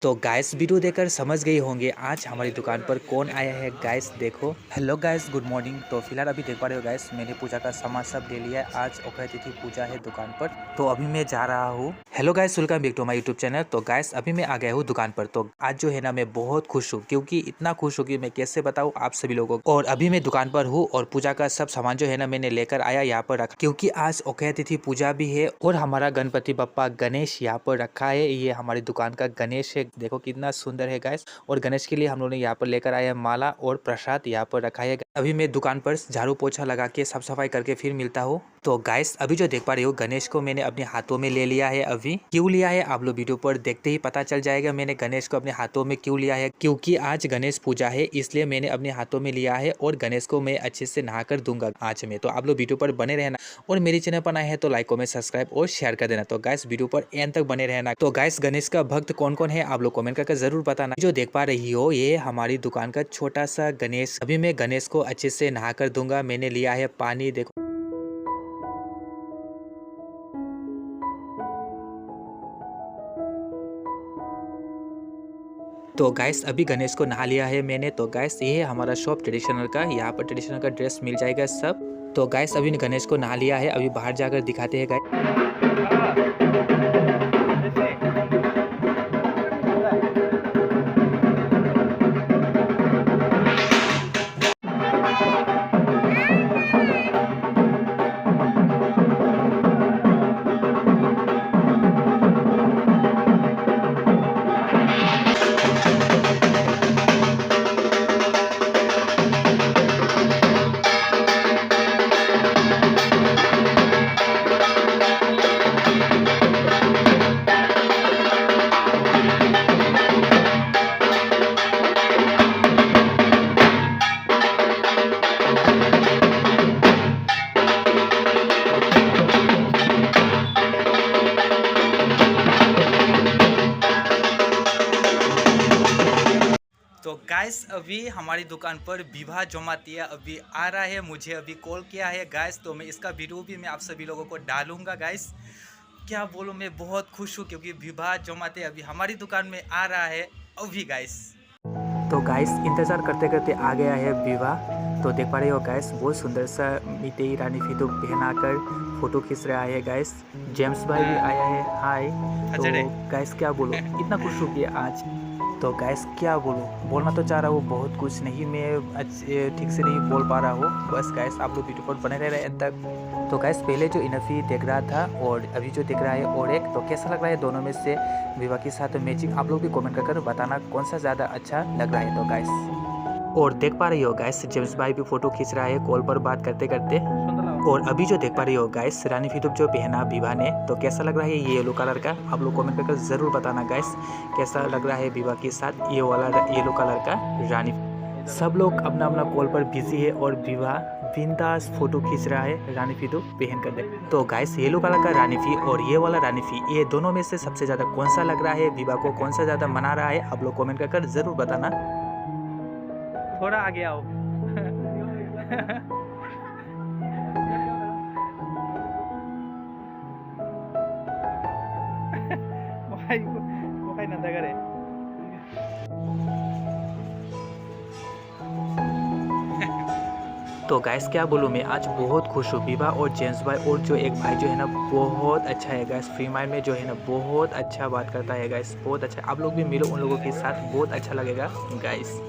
तो guys video देखकर समझ गए होंगे आज हमारी दुकान पर कौन आया है। गाइस देखो, हेलो गाइस, गुड मॉर्निंग। तो फिलहाल अभी देख पा रहे हो गाइस, मैंने पूजा का सामान सब ले लिया है। आज अक्षय तिथि पूजा है दुकान पर, तो अभी मैं जा रहा हूँ। Hello guys, welcome back to my YouTube channel. तो गाइस अभी मैं आ गया हूँ दुकान पर। तो आज जो है ना, मैं बहुत खुश हूँ, क्योंकि इतना खुश हूँ कि मैं कैसे बताऊँ आप सभी लोगों को। और अभी मैं दुकान पर हूँ और पूजा का सब सामान जो है ना, मैंने लेकर आया यहाँ पर रखा, क्योंकि आज अक्षय तिथि पूजा भी है। और हमारा गणपति बप्पा गणेश यहाँ पर रखा है। ये हमारी दुकान का गणेश है, देखो कितना सुंदर है गाइस। और गणेश के लिए हम लोगों ने यहाँ पर लेकर आया माला और प्रसाद यहाँ पर रखा है। अभी मैं दुकान पर झाड़ू पोछा लगा के साफ सफाई करके फिर मिलता हूँ। तो गाइस अभी जो देख पा रहे हो, गणेश को मैंने अपने हाथों में ले लिया है। अभी क्यों लिया है आप लोग वीडियो पर देखते ही पता चल जाएगा मैंने गणेश को अपने हाथों में क्यों लिया है। क्योंकि आज गणेश पूजा है, इसलिए मैंने अपने हाथों में लिया है। और गणेश को मैं अच्छे से नहा कर दूंगा आज में। तो आप लोग वीडियो पर बने रहना, और मेरे चैनल पर आए हैं तो लाइक कमेंट सब्सक्राइब और शेयर कर देना। तो गाइस वीडियो पर एंड तक बने रहना। तो गाइस गणेश का भक्त कौन कौन है आप लोग कमेंट करके जरूर बताना। जो देख पा रही हो, ये हमारी दुकान का छोटा सा गणेश। अभी मैं गणेश को अच्छे से नहा कर दूंगा। मैंने लिया है पानी, देखो। तो गाइस अभी गणेश को नहा लिया है मैंने। तो गाइस ये है हमारा शॉप ट्रेडिशनल का, यहाँ पर ट्रेडिशनल का ड्रेस मिल जाएगा सब। तो गाइस अभी गणेश को नहा लिया है, अभी बाहर जाकर दिखाते हैं गाइस। तो गाइस अभी हमारी दुकान पर विवाह जमातिया अभी आ रहा है, मुझे अभी कॉल किया है गाइस। तो मैं इसका वीडियो भी मैं आप सभी लोगों को डालूंगा गाइस। क्या बोलूं, मैं बहुत खुश हूं, क्योंकि विवाह जमाते अभी हमारी दुकान में आ रहा है अभी गाइस। तो गाइस इंतज़ार करते करते आ गया है विवाह। तो देख पा रहे हो गाइस, बहुत सुंदर सा मिट्टी रानी फितू पहनाकर फोटो खींच रहा है गाइस। जेम्स भाई भी आया है, हाय। तो गाइस क्या बोलूं, इतना खुश हूँ कि आज। तो गाइस क्या बोलूं, बोलना तो चाह रहा हूँ बहुत कुछ, नहीं मैं ठीक से नहीं बोल पा रहा हूँ। बस गाइस आप लोग वीडियो पर बने रह रहे हैं तक। तो गाइस पहले जो इनफी देख रहा था और अभी जो दिख रहा है और एक, तो कैसा लग रहा है दोनों में से विवाह के साथ मैचिंग, आप लोग भी कमेंट कर बताना कौन सा ज़्यादा अच्छा लग रहा है। तो गाइस और देख पा रही हो गाइस, जेम्स भाई भी फोटो खींच रहा है कॉल पर बात करते करते। और अभी जो देख पा रही हो गाइस, रानी फितूब जो पहना विवाह ने, तो कैसा लग रहा है ये येलो कलर का, आप लोग कमेंट करके जरूर बताना गाइस कैसा लग रहा है विवाह के साथ ये वाला येलो कलर का रानी। सब लोग अपना अपना कॉल पर बिजी है और विवाह बिंदास फोटो खींच रहा है रानी फितूब पहन कर दे। तो गाइस येलो कलर का रानी फी और ये वाला रानी फी, ये दोनों में से सबसे ज्यादा कौन सा लग रहा है, विवाह को कौन सा ज्यादा मना रहा है, आप लोग कमेंट कर जरूर बताना। थोड़ा आगे आओ। तो गैस क्या बोलूँ, मैं आज बहुत खुश हूँ। विवाह और जेम्स भाई और जो एक भाई जो है ना, बहुत अच्छा है गैस। फ्री माइंड में जो है ना, बहुत अच्छा बात करता है गैस, बहुत अच्छा। आप लोग भी मिलो उन लोगों के साथ, बहुत अच्छा लगेगा गैस।